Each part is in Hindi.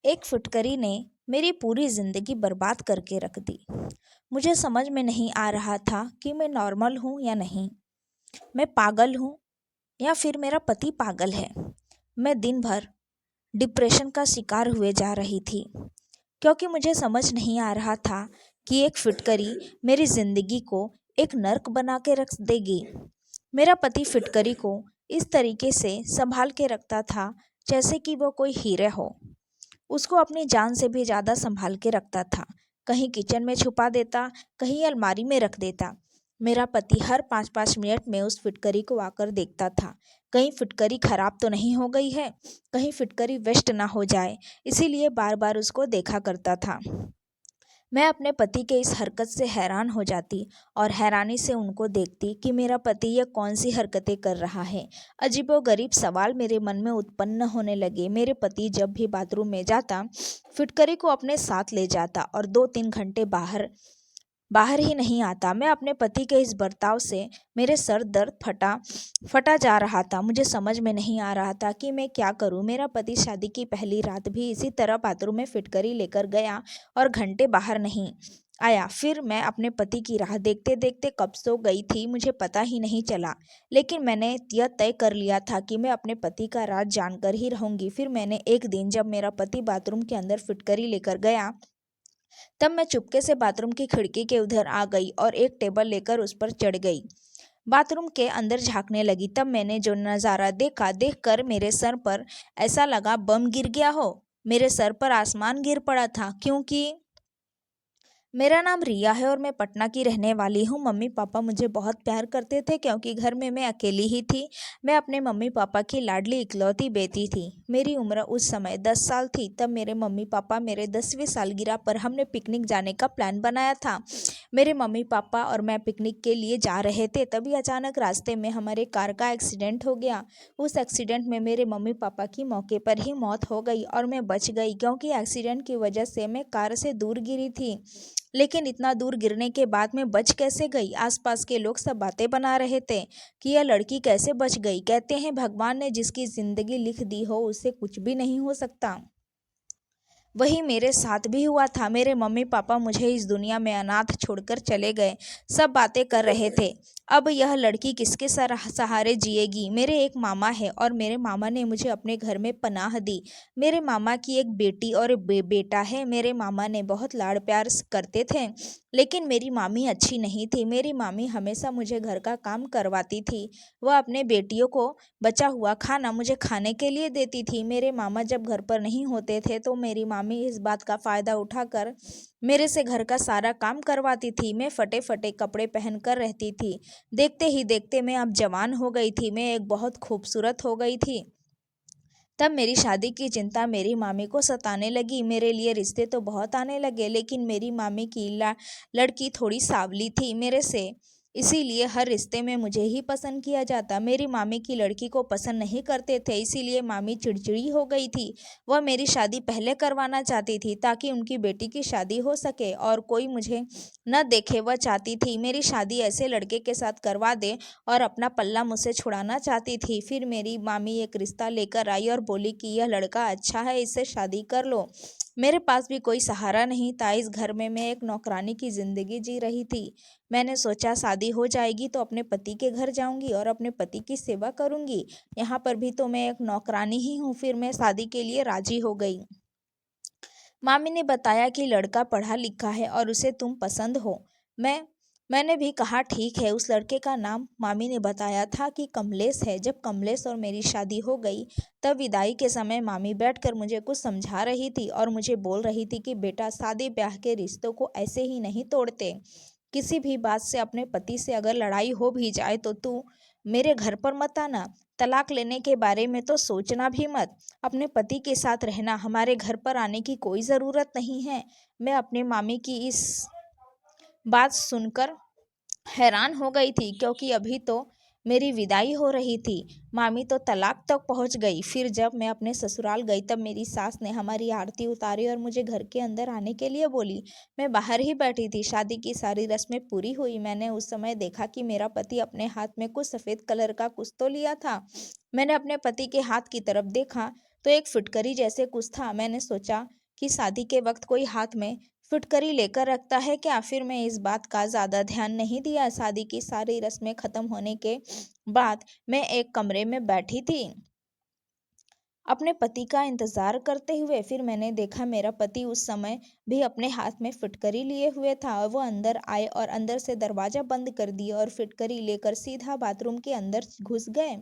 एक फुटकरी ने मेरी पूरी ज़िंदगी बर्बाद करके रख दी। मुझे समझ में नहीं आ रहा था कि मैं नॉर्मल हूँ या नहीं, मैं पागल हूँ या फिर मेरा पति पागल है। मैं दिन भर डिप्रेशन का शिकार हुए जा रही थी क्योंकि मुझे समझ नहीं आ रहा था कि एक फिटकरी मेरी ज़िंदगी को एक नर्क बना के रख देगी। मेरा पति फिटकरी को इस तरीके से संभाल के रखता था जैसे कि वो कोई हीरे हो। उसको अपनी जान से भी ज़्यादा संभाल के रखता था। कहीं किचन में छुपा देता, कहीं अलमारी में रख देता। मेरा पति हर 5-5 मिनट में उस फिटकरी को आकर देखता था। कहीं फिटकरी खराब तो नहीं हो गई है, कहीं फिटकरी वेस्ट ना हो जाए, इसीलिए बार बार उसको देखा करता था। मैं अपने पति के इस हरकत से हैरान हो जाती और हैरानी से उनको देखती कि मेरा पति ये कौन सी हरकतें कर रहा है। अजीबोगरीब सवाल मेरे मन में उत्पन्न होने लगे। मेरे पति जब भी बाथरूम में जाता, फिटकरी को अपने साथ ले जाता और 2-3 घंटे बाहर बाहर ही नहीं आता। मैं अपने पति के इस बर्ताव से मेरे सर दर्द फटा फटा जा रहा था। मुझे समझ में नहीं आ रहा था कि मैं क्या करूं। मेरा पति शादी की पहली रात भी इसी तरह बाथरूम में फिटकरी लेकर गया और घंटे बाहर नहीं आया। फिर मैं अपने पति की राह देखते देखते कब सो गई थी मुझे पता ही नहीं चला। लेकिन मैंने यह तय कर लिया था कि मैं अपने पति का राज जानकर ही रहूंगी। फिर मैंने एक दिन जब मेरा पति बाथरूम के अंदर फिटकरी लेकर गया, तब मैं चुपके से बाथरूम की खिड़की के उधर आ गई और एक टेबल लेकर उस पर चढ़ गई। बाथरूम के अंदर झांकने लगी। तब मैंने जो नज़ारा देखा, देखकर मेरे सर पर ऐसा लगा बम गिर गया हो। मेरे सर पर आसमान गिर पड़ा था, क्योंकि मेरा नाम रिया है और मैं पटना की रहने वाली हूँ। मम्मी पापा मुझे बहुत प्यार करते थे क्योंकि घर में मैं अकेली ही थी। मैं अपने मम्मी पापा की लाडली इकलौती बेटी थी। मेरी उम्र उस समय 10 साल थी। तब मेरे मम्मी पापा मेरे 10वीं सालगिरह पर हमने पिकनिक जाने का प्लान बनाया था। मेरे मम्मी पापा और मैं पिकनिक के लिए जा रहे थे, तभी अचानक रास्ते में हमारे कार का एक्सीडेंट हो गया। उस एक्सीडेंट में मेरे मम्मी पापा की मौके पर ही मौत हो गई और मैं बच गई, क्योंकि एक्सीडेंट की वजह से मैं कार से दूर गिरी थी। लेकिन इतना दूर गिरने के बाद मैं बच कैसे गई? आसपास के लोग सब बातें बना रहे थे कि यह लड़की कैसे बच गई। कहते हैं भगवान ने जिसकी जिंदगी लिख दी हो उससे कुछ भी नहीं हो सकता। वही मेरे साथ भी हुआ था। मेरे मम्मी पापा मुझे इस दुनिया में अनाथ छोड़कर चले गए। सब बातें कर रहे थे, अब यह लड़की किसके सहारे जिएगी। मेरे एक मामा है और मेरे मामा ने मुझे अपने घर में पनाह दी। मेरे मामा की एक बेटी और बेटा है। मेरे मामा ने बहुत लाड़ प्यार करते थे, लेकिन मेरी मामी अच्छी नहीं थी। मेरी मामी हमेशा मुझे घर का काम करवाती थी। वह अपने बेटियों को बचा हुआ खाना मुझे खाने के लिए देती थी। मेरे मामा जब घर पर नहीं होते थे तो मेरी मामी इस बात का फ़ायदा उठाकर मेरे से घर का सारा काम करवाती थी। मैं फटे फटे कपड़े पहनकर रहती थी। देखते ही देखते मैं अब जवान हो गई थी। मैं एक बहुत खूबसूरत हो गई थी। तब मेरी शादी की चिंता मेरी मामी को सताने लगी। मेरे लिए रिश्ते तो बहुत आने लगे, लेकिन मेरी मामी की लड़की थोड़ी सावली थी मेरे से, इसीलिए हर रिश्ते में मुझे ही पसंद किया जाता। मेरी मामी की लड़की को पसंद नहीं करते थे, इसीलिए मामी चिड़चिड़ी हो गई थी। वह मेरी शादी पहले करवाना चाहती थी ताकि उनकी बेटी की शादी हो सके और कोई मुझे न देखे। वह चाहती थी मेरी शादी ऐसे लड़के के साथ करवा दे और अपना पल्ला मुझसे छुड़ाना चाहती थी। फिर मेरी मामी एक रिश्ता लेकर आई और बोली कि यह लड़का अच्छा है, इससे शादी कर लो। मेरे पास भी कोई सहारा नहीं था। इस घर में मैं एक नौकरानी की जिंदगी जी रही थी। मैंने सोचा शादी हो जाएगी तो अपने पति के घर जाऊंगी और अपने पति की सेवा करूंगी। यहाँ पर भी तो मैं एक नौकरानी ही हूँ। फिर मैं शादी के लिए राजी हो गई। मामी ने बताया कि लड़का पढ़ा लिखा है और उसे तुम पसंद हो। मैंने भी कहा ठीक है। उस लड़के का नाम मामी ने बताया था कि कमलेश है। जब कमलेश और मेरी शादी हो गई, तब विदाई के समय मामी बैठकर मुझे कुछ समझा रही थी और मुझे बोल रही थी कि बेटा, शादी ब्याह के रिश्तों को ऐसे ही नहीं तोड़ते। किसी भी बात से अपने पति से अगर लड़ाई हो भी जाए तो तू मेरे घर पर मत आना। तलाक लेने के बारे में तो सोचना भी मत। अपने पति के साथ रहना, हमारे घर पर आने की कोई ज़रूरत नहीं है। मैं अपने मामी की इस बात सुनकर हैरान हो गई थी, क्योंकि अभी तो मेरी विदाई हो रही थी। मामी तो तलाक तक पहुंच गई। फिर जब मैं अपने ससुराल गई, तब मेरी सास ने हमारी आरती उतारी और मुझे घर के अंदर आने के लिए बोली। मैं बाहर ही बैठी थी। शादी की सारी रस्में पूरी हुई। मैंने उस समय देखा कि मेरा पति अपने हाथ में कुछ सफ़ेद कलर का कुछ तो लिया था। मैंने अपने पति के हाथ की तरफ देखा तो एक फिटकरी जैसे कुछ था। मैंने सोचा कि शादी के वक्त कोई हाथ में फिटकरी लेकर रखता है क्या। फिर मैं इस बात का ज़्यादा ध्यान नहीं दिया। शादी की सारी रस्में ख़त्म होने के बाद मैं एक कमरे में बैठी थी अपने पति का इंतजार करते हुए। फिर मैंने देखा मेरा पति उस समय भी अपने हाथ में फिटकरी लिए हुए था। वो अंदर आए और अंदर से दरवाजा बंद कर दिया और फिटकरी लेकर सीधा बाथरूम के अंदर घुस गए।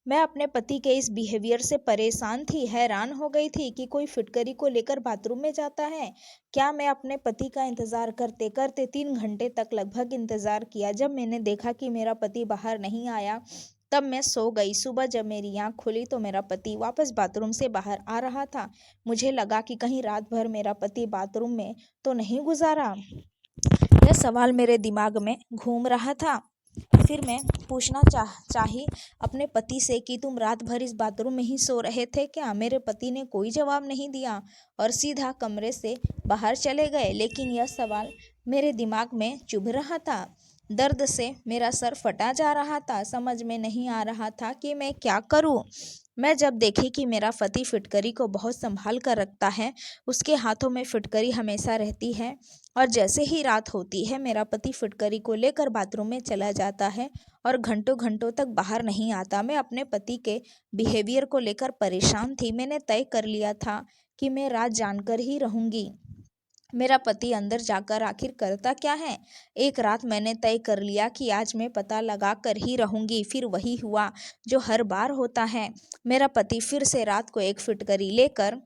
मैं अपने पति के इस बिहेवियर से परेशान थी, हैरान हो गई थी कि कोई फिटकरी को लेकर बाथरूम में जाता है क्या। मैं अपने पति का इंतजार करते करते 3 घंटे तक लगभग इंतजार किया। जब मैंने देखा कि मेरा पति बाहर नहीं आया तब मैं सो गई। सुबह जब मेरी आंख खुली तो मेरा पति वापस बाथरूम से बाहर आ रहा था। मुझे लगा कि कहीं रात भर मेरा पति बाथरूम में तो नहीं गुजारा। यह सवाल मेरे दिमाग में घूम रहा था। फिर मैं पूछना चाही अपने पति से कि तुम रात भर इस बाथरूम में ही सो रहे थे क्या। मेरे पति ने कोई जवाब नहीं दिया और सीधा कमरे से बाहर चले गए। लेकिन यह सवाल मेरे दिमाग में चुभ रहा था। दर्द से मेरा सर फटा जा रहा था। समझ में नहीं आ रहा था कि मैं क्या करूं। मैं जब देखी कि मेरा पति फिटकरी को बहुत संभाल कर रखता है, उसके हाथों में फिटकरी हमेशा रहती है और जैसे ही रात होती है मेरा पति फिटकरी को लेकर बाथरूम में चला जाता है और घंटों घंटों तक बाहर नहीं आता। मैं अपने पति के बिहेवियर को लेकर परेशान थी। मैंने तय कर लिया था कि मैं रात जानकर ही रहूंगी। मेरा पति अंदर जाकर आखिर करता क्या है। एक रात मैंने तय कर लिया कि आज मैं पता लगा कर ही रहूंगी। फिर वही हुआ जो हर बार होता है। मेरा पति फिर से रात को एक फिटकरी लेकर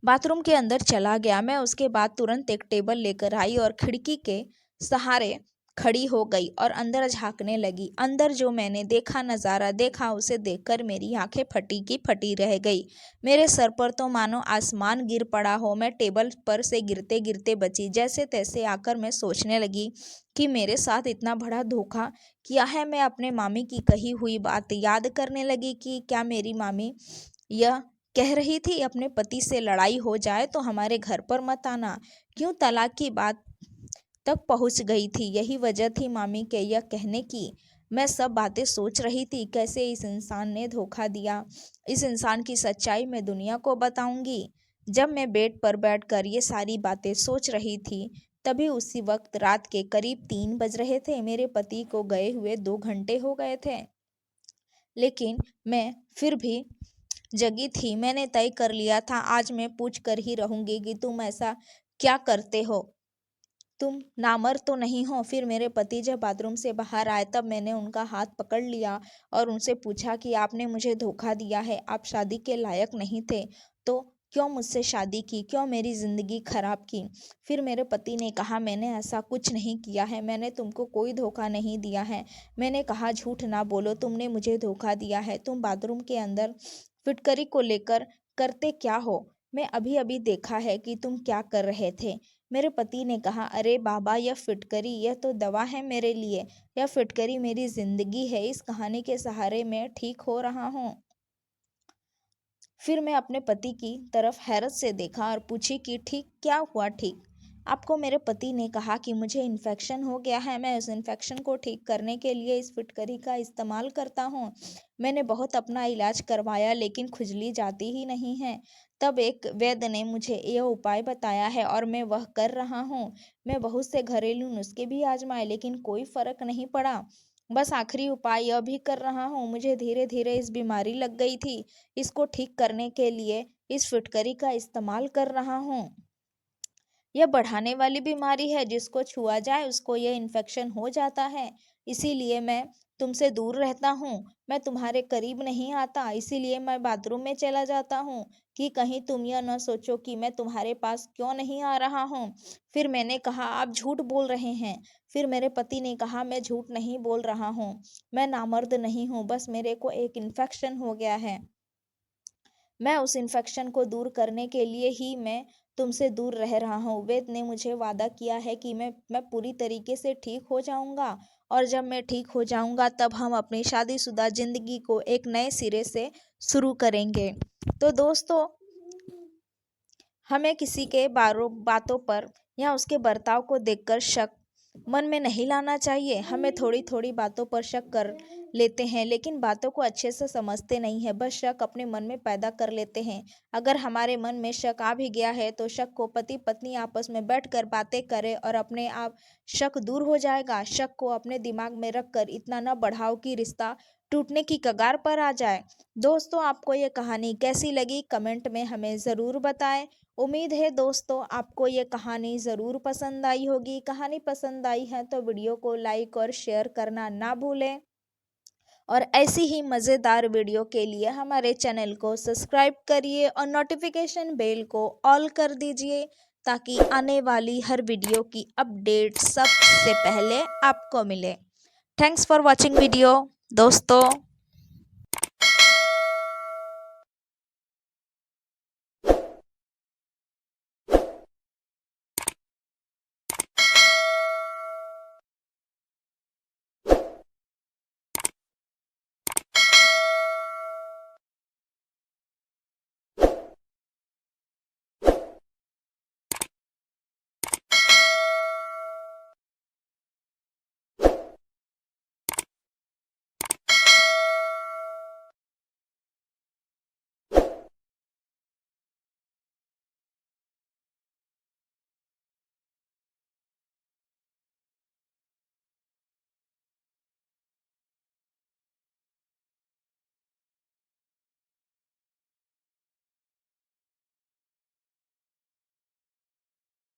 बाथरूम के अंदर चला गया। मैं उसके बाद तुरंत एक टेबल लेकर आई और खिड़की के सहारे खड़ी हो गई और अंदर झांकने लगी। अंदर जो मैंने देखा नज़ारा देखा उसे देखकर मेरी आंखें फटी की फटी रह गई। मेरे सर पर तो मानो आसमान गिर पड़ा हो। मैं टेबल पर से गिरते गिरते बची। जैसे तैसे आकर मैं सोचने लगी कि मेरे साथ इतना बड़ा धोखा किया है। मैं अपने मामी की कही हुई बात याद करने लगी कि क्या मेरी मामी यह कह रही थी अपने पति से लड़ाई हो जाए तो हमारे घर पर मत आना। क्यों तलाक की बात तक पहुंच गई थी। यही वजह थी मामी के यह कहने की। मैं सब बातें सोच रही थी, कैसे इस इंसान ने धोखा दिया। इस इंसान की सच्चाई मैं दुनिया को बताऊंगी। जब मैं बेड पर बैठकर ये सारी बातें सोच रही थी तभी उसी वक्त रात के करीब 3 बज रहे थे। मेरे पति को गए हुए 2 घंटे हो गए थे, लेकिन मैं फिर भी जगी थी। मैंने तय कर लिया था आज मैं पूछ कर ही रहूंगी कि तुम ऐसा क्या करते हो, तुम नामर्द तो नहीं हो। फिर मेरे पति जब बाथरूम से बाहर आए तब मैंने उनका हाथ पकड़ लिया और उनसे पूछा कि आपने मुझे धोखा दिया है, आप शादी के लायक नहीं थे तो क्यों मुझसे शादी की, क्यों मेरी ज़िंदगी खराब की। फिर मेरे पति ने कहा मैंने ऐसा कुछ नहीं किया है, मैंने तुमको कोई धोखा नहीं दिया है। मैंने कहा झूठ ना बोलो, तुमने मुझे धोखा दिया है। तुम बाथरूम के अंदर फिटकरी को लेकर करते क्या हो, मैं अभी अभी देखा है कि तुम क्या कर रहे थे। मेरे पति ने कहा अरे बाबा यह फिटकरी यह तो दवा है मेरे लिए। यह फिटकरी मेरी जिंदगी है। इस कहानी के सहारे मैं ठीक हो रहा हूँ। फिर मैं अपने पति की तरफ हैरत से देखा और पूछी कि ठीक क्या हुआ ठीक। आपको मेरे पति ने कहा कि मुझे इन्फेक्शन हो गया है, मैं उस इन्फेक्शन को ठीक करने के लिए इस फिटकरी का इस्तेमाल करता हूँ। मैंने बहुत अपना इलाज करवाया लेकिन खुजली जाती ही नहीं है। तब एक वैद्य ने मुझे यह उपाय बताया है और मैं वह कर रहा हूँ। मैं बहुत से घरेलू नुस्खे भी आजमाए लेकिन कोई फर्क नहीं पड़ा। बस आखिरी उपाय यह भी कर रहा हूँ। मुझे धीरे धीरे इस बीमारी लग गई थी, इसको ठीक करने के लिए इस फिटकरी का इस्तेमाल कर रहा हूँ। यह बढ़ाने वाली बीमारी है, जिसको छुआ जाए उसको यह इन्फेक्शन हो जाता है। इसीलिए मैं तुमसे दूर रहता हूँ, मैं तुम्हारे करीब नहीं आता। इसीलिए मैं बाथरूम में चला जाता हूँ कि कहीं तुम यह न सोचो कि मैं तुम्हारे पास क्यों नहीं आ रहा हूँ। फिर मैंने कहा आप झूठ बोल रहे हैं। फिर मेरे पति ने कहा मैं झूठ नहीं बोल रहा हूँ, मैं नामर्द नहीं हूँ, बस मेरे को एक इन्फेक्शन हो गया है। मैं उस इन्फेक्शन को दूर करने के लिए ही मैं तुमसे दूर रह रहा हूँ। वेद ने मुझे वादा किया है कि मैं पूरी तरीके से ठीक हो जाऊंगा और जब मैं ठीक हो जाऊंगा तब हम अपनी शादीशुदा जिंदगी को एक नए सिरे से शुरू करेंगे। तो दोस्तों, हमें किसी के बातों पर या उसके बर्ताव को देखकर शक मन में नहीं लाना चाहिए। हमें थोड़ी थोड़ी बातों पर शक कर लेते हैं, लेकिन बातों को अच्छे से समझते नहीं है, बस शक अपने मन में पैदा कर लेते हैं। अगर हमारे मन में शक आ भी गया है तो शक को पति पत्नी आपस में बैठकर बातें करें और अपने आप शक दूर हो जाएगा। शक को अपने दिमाग में रख कर इतना न बढ़ाओ कि रिश्ता टूटने की कगार पर आ जाए। दोस्तों, आपको ये कहानी कैसी लगी कमेंट में हमें ज़रूर बताएं। उम्मीद है दोस्तों आपको ये कहानी ज़रूर पसंद आई होगी। कहानी पसंद आई है तो वीडियो को लाइक और शेयर करना ना भूलें, और ऐसी ही मज़ेदार वीडियो के लिए हमारे चैनल को सब्सक्राइब करिए और नोटिफिकेशन बेल को ऑल कर दीजिए, ताकि आने वाली हर वीडियो की अपडेट सबसे पहले आपको मिले। थैंक्स फॉर वॉचिंग वीडियो दोस्तों।